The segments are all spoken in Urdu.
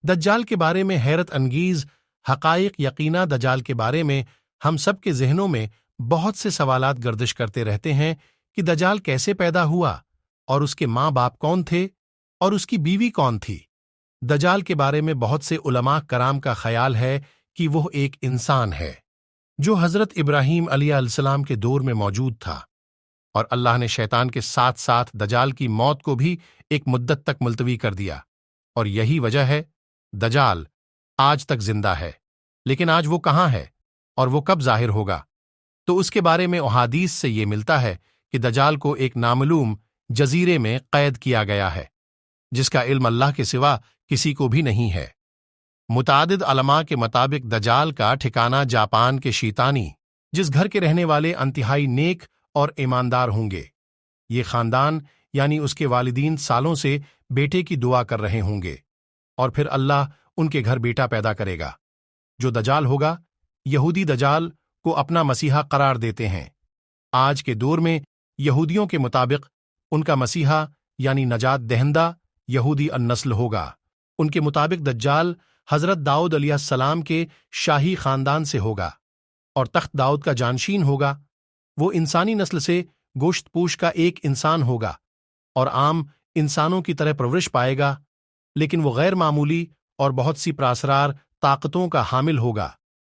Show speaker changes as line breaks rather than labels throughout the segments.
دجال کے بارے میں حیرت انگیز حقائق یقیناً دجال کے بارے میں ہم سب کے ذہنوں میں بہت سے سوالات گردش کرتے رہتے ہیں کہ دجال کیسے پیدا ہوا اور اس کے ماں باپ کون تھے اور اس کی بیوی کون تھی۔ دجال کے بارے میں بہت سے علماء کرام کا خیال ہے کہ وہ ایک انسان ہے جو حضرت ابراہیم علیہ السلام کے دور میں موجود تھا، اور اللہ نے شیطان کے ساتھ ساتھ دجال کی موت کو بھی ایک مدت تک ملتوی کر دیا، اور یہی وجہ ہے دجال آج تک زندہ ہے۔ لیکن آج وہ کہاں ہے اور وہ کب ظاہر ہوگا؟ تو اس کے بارے میں احادیث سے یہ ملتا ہے کہ دجال کو ایک نامعلوم جزیرے میں قید کیا گیا ہے جس کا علم اللہ کے سوا کسی کو بھی نہیں ہے۔ متعدد علماء کے مطابق دجال کا ٹھکانہ جاپان کے شیطانی، جس گھر کے رہنے والے انتہائی نیک اور ایماندار ہوں گے۔ یہ خاندان یعنی اس کے والدین سالوں سے بیٹے کی دعا کر رہے ہوں گے، اور پھر اللہ ان کے گھر بیٹا پیدا کرے گا جو دجال ہوگا۔ یہودی دجال کو اپنا مسیحا قرار دیتے ہیں۔ آج کے دور میں یہودیوں کے مطابق ان کا مسیحا یعنی نجات دہندہ یہودی النسل ہوگا۔ ان کے مطابق دجال حضرت داؤد علیہ السلام کے شاہی خاندان سے ہوگا اور تخت داؤد کا جانشین ہوگا۔ وہ انسانی نسل سے گوشت پوش کا ایک انسان ہوگا اور عام انسانوں کی طرح پرورش پائے گا، لیکن وہ غیر معمولی اور بہت سی پراسرار طاقتوں کا حامل ہوگا۔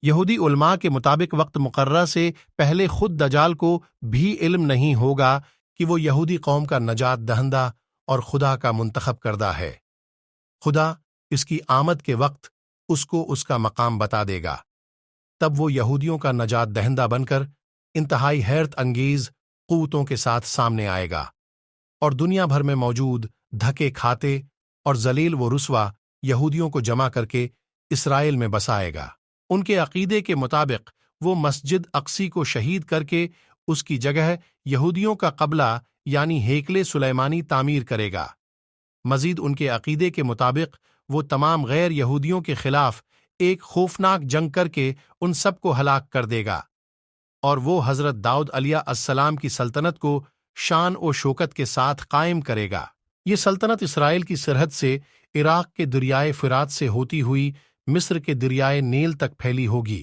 یہودی علماء کے مطابق وقت مقررہ سے پہلے خود دجال کو بھی علم نہیں ہوگا کہ وہ یہودی قوم کا نجات دہندہ اور خدا کا منتخب کردہ ہے۔ خدا اس کی آمد کے وقت اس کو اس کا مقام بتا دے گا، تب وہ یہودیوں کا نجات دہندہ بن کر انتہائی حیرت انگیز قوتوں کے ساتھ سامنے آئے گا، اور دنیا بھر میں موجود دھکے کھاتے اور ذلیل و رسوا یہودیوں کو جمع کر کے اسرائیل میں بسائے گا۔ ان کے عقیدے کے مطابق وہ مسجد اقصی کو شہید کر کے اس کی جگہ یہودیوں کا قبلہ یعنی ہیکل سلیمانی تعمیر کرے گا۔ مزید ان کے عقیدے کے مطابق وہ تمام غیر یہودیوں کے خلاف ایک خوفناک جنگ کر کے ان سب کو ہلاک کر دے گا، اور وہ حضرت داؤد علیہ السلام کی سلطنت کو شان و شوکت کے ساتھ قائم کرے گا۔ یہ سلطنت اسرائیل کی سرحد سے عراق کے دریائے فرات سے ہوتی ہوئی مصر کے دریائے نیل تک پھیلی ہوگی۔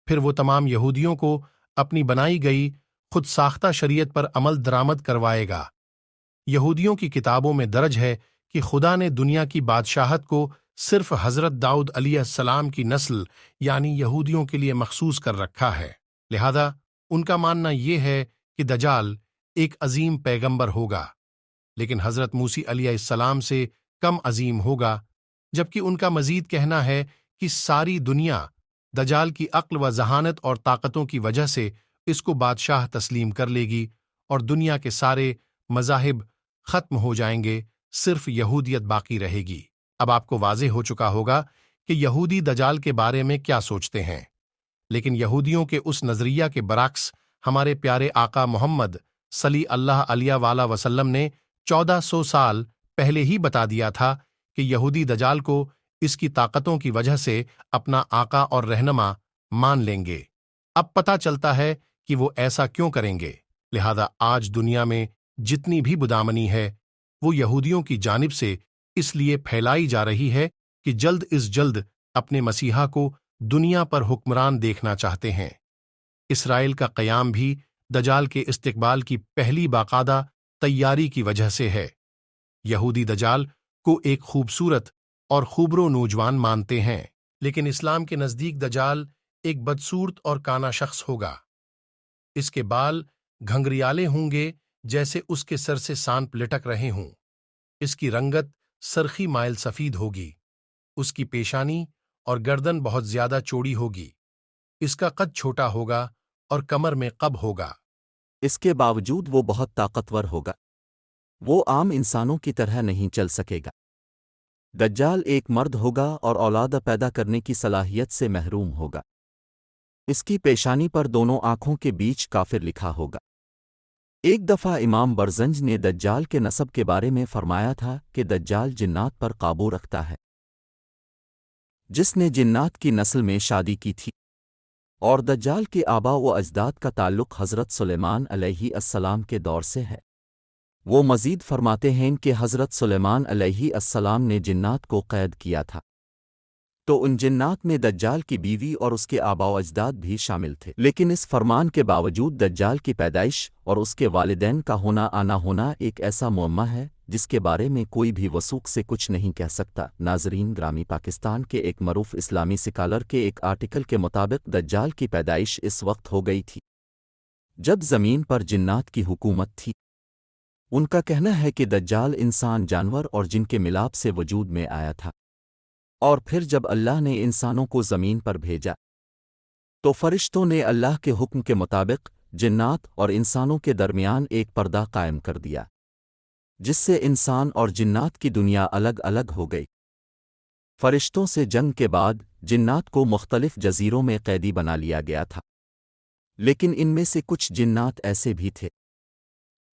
پھر وہ تمام یہودیوں کو اپنی بنائی گئی خود ساختہ شریعت پر عمل درآمد کروائے گا۔ یہودیوں کی کتابوں میں درج ہے کہ خدا نے دنیا کی بادشاہت کو صرف حضرت داؤد علیہ السلام کی نسل یعنی یہودیوں کے لیے مخصوص کر رکھا ہے، لہذا ان کا ماننا یہ ہے کہ دجال ایک عظیم پیغمبر ہوگا، لیکن حضرت موسیٰ علیہ السلام سے کم عظیم ہوگا، جبکہ ان کا مزید کہنا ہے کہ ساری دنیا دجال کی عقل و ذہانت اور طاقتوں کی وجہ سے اس کو بادشاہ تسلیم کر لے گی، اور دنیا کے سارے مذاہب ختم ہو جائیں گے، صرف یہودیت باقی رہے گی۔ اب آپ کو واضح ہو چکا ہوگا کہ یہودی دجال کے بارے میں کیا سوچتے ہیں، لیکن یہودیوں کے اس نظریہ کے برعکس ہمارے پیارے آقا محمد صلی اللہ علیہ وآلہ وسلم نے 1400 سال پہلے ہی بتا دیا تھا کہ یہودی دجال کو اس کی طاقتوں کی وجہ سے اپنا آقا اور رہنما مان لیں گے۔ اب پتہ چلتا ہے کہ وہ ایسا کیوں کریں گے، لہذا آج دنیا میں جتنی بھی بدامنی ہے وہ یہودیوں کی جانب سے اس لیے پھیلائی جا رہی ہے کہ جلد از جلد اپنے مسیحا کو دنیا پر حکمران دیکھنا چاہتے ہیں۔ اسرائیل کا قیام بھی دجال کے استقبال کی پہلی باقاعدہ تیاری کی وجہ سے ہے۔ یہودی دجال کو ایک خوبصورت اور خوبرو نوجوان مانتے ہیں، لیکن اسلام کے نزدیک دجال ایک بدصورت اور کانا شخص ہوگا۔ اس کے بال گھنگریالے ہوں گے جیسے اس کے سر سے سانپ لٹک رہے ہوں۔ اس کی رنگت سرخی مائل سفید ہوگی۔ اس کی پیشانی اور گردن بہت زیادہ چوڑی ہوگی۔ اس کا قد چھوٹا ہوگا اور کمر میں قب ہوگا۔
اس کے باوجود وہ بہت طاقتور ہوگا۔ وہ عام انسانوں کی طرح نہیں چل سکے گا۔ دجال ایک مرد ہوگا اور اولاد پیدا کرنے کی صلاحیت سے محروم ہوگا۔ اس کی پیشانی پر دونوں آنکھوں کے بیچ کافر لکھا ہوگا۔ ایک دفعہ امام برزنج نے دجال کے نسب کے بارے میں فرمایا تھا کہ دجال جنات پر قابو رکھتا ہے، جس نے جنات کی نسل میں شادی کی تھی، اور دجال کے آبا و اجداد کا تعلق حضرت سلیمان علیہ السلام کے دور سے ہے۔ وہ مزید فرماتے ہیں کہ حضرت سلیمان علیہ السلام نے جنات کو قید کیا تھا۔ تو ان جنات میں دجال کی بیوی اور اس کے آبا و اجداد بھی شامل تھے، لیکن اس فرمان کے باوجود دجال کی پیدائش اور اس کے والدین کا ہونا آنا ہونا ایک ایسا معمہ ہے جس کے بارے میں کوئی بھی وثوق سے کچھ نہیں کہہ سکتا۔ ناظرین گرامی، پاکستان کے ایک معروف اسلامی سکالر کے ایک آرٹیکل کے مطابق دجال کی پیدائش اس وقت ہو گئی تھی جب زمین پر جنات کی حکومت تھی۔ ان کا کہنا ہے کہ دجال انسان، جانور اور جن کے ملاپ سے وجود میں آیا تھا، اور پھر جب اللہ نے انسانوں کو زمین پر بھیجا تو فرشتوں نے اللہ کے حکم کے مطابق جنات اور انسانوں کے درمیان ایک پردہ قائم کر دیا، جس سے انسان اور جنات کی دنیا الگ الگ ہو گئی۔ فرشتوں سے جنگ کے بعد جنات کو مختلف جزیروں میں قیدی بنا لیا گیا تھا، لیکن ان میں سے کچھ جنات ایسے بھی تھے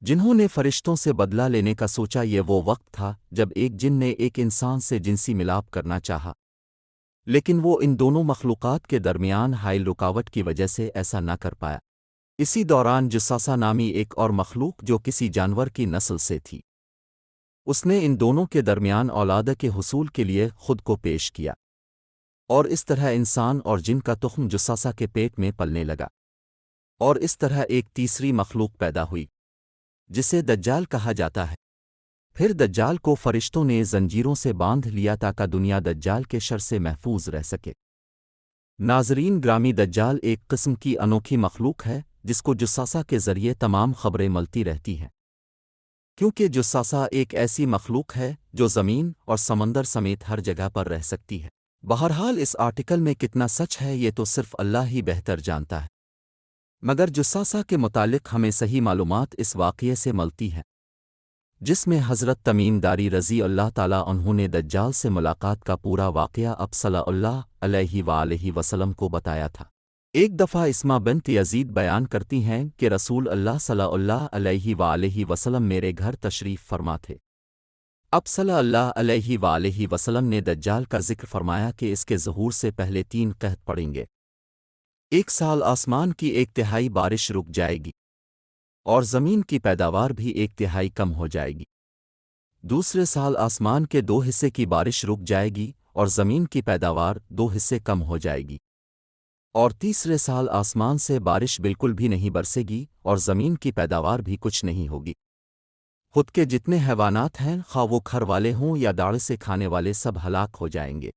جنہوں نے فرشتوں سے بدلہ لینے کا سوچا۔ یہ وہ وقت تھا جب ایک جن نے ایک انسان سے جنسی ملاپ کرنا چاہا، لیکن وہ ان دونوں مخلوقات کے درمیان حائل رکاوٹ کی وجہ سے ایسا نہ کر پایا۔ اسی دوران جساسہ نامی ایک اور مخلوق جو کسی جانور کی نسل سے تھی، اس نے ان دونوں کے درمیان اولاد کے حصول کے لیے خود کو پیش کیا، اور اس طرح انسان اور جن کا تخم جساسہ کے پیٹ میں پلنے لگا، اور اس طرح ایک تیسری مخلوق پیدا ہوئی جسے دجال کہا جاتا ہے۔ پھر دجال کو فرشتوں نے زنجیروں سے باندھ لیا تاکہ دنیا دجال کے شر سے محفوظ رہ سکے۔ ناظرین گرامی، دجال ایک قسم کی انوکھی مخلوق ہے جس کو جساسہ کے ذریعے تمام خبریں ملتی رہتی ہیں، کیونکہ جساسہ ایک ایسی مخلوق ہے جو زمین اور سمندر سمیت ہر جگہ پر رہ سکتی ہے۔ بہرحال اس آرٹیکل میں کتنا سچ ہے یہ تو صرف اللہ ہی بہتر جانتا ہے، مگر جساسہ کے متعلق ہمیں صحیح معلومات اس واقعے سے ملتی ہیں جس میں حضرت تمیم داری رضی اللہ تعالیٰ عنہ نے دجال سے ملاقات کا پورا واقعہ اب صلی اللہ علیہ وآلہ وسلم کو بتایا تھا۔ ایک دفعہ اسما بنت یزید بیان کرتی ہیں کہ رسول اللہ صلی اللہ علیہ وآلہ وسلم میرے گھر تشریف فرما تھے۔ اب صلی اللہ علیہ وآلہ وسلم نے دجال کا ذکر فرمایا کہ اس کے ظہور سے پہلے 3 قحط پڑیں گے۔ 1 سال آسمان کی 1/3 بارش رک جائے گی، اور زمین کی پیداوار بھی 1/3 کم ہو جائے گی۔ دوسرے سال آسمان کے 2 حصے کی بارش رک جائے گی اور زمین کی پیداوار 2 حصے کم ہو جائے گی۔ اور تیسرے سال آسمان سے بارش بالکل بھی نہیں برسے گی اور زمین کی پیداوار بھی کچھ نہیں ہوگی۔ خود کے جتنے حیوانات ہیں، خواہ وہ کھر والے ہوں یا داڑھ سے کھانے والے، سب ہلاک ہو جائیں گے۔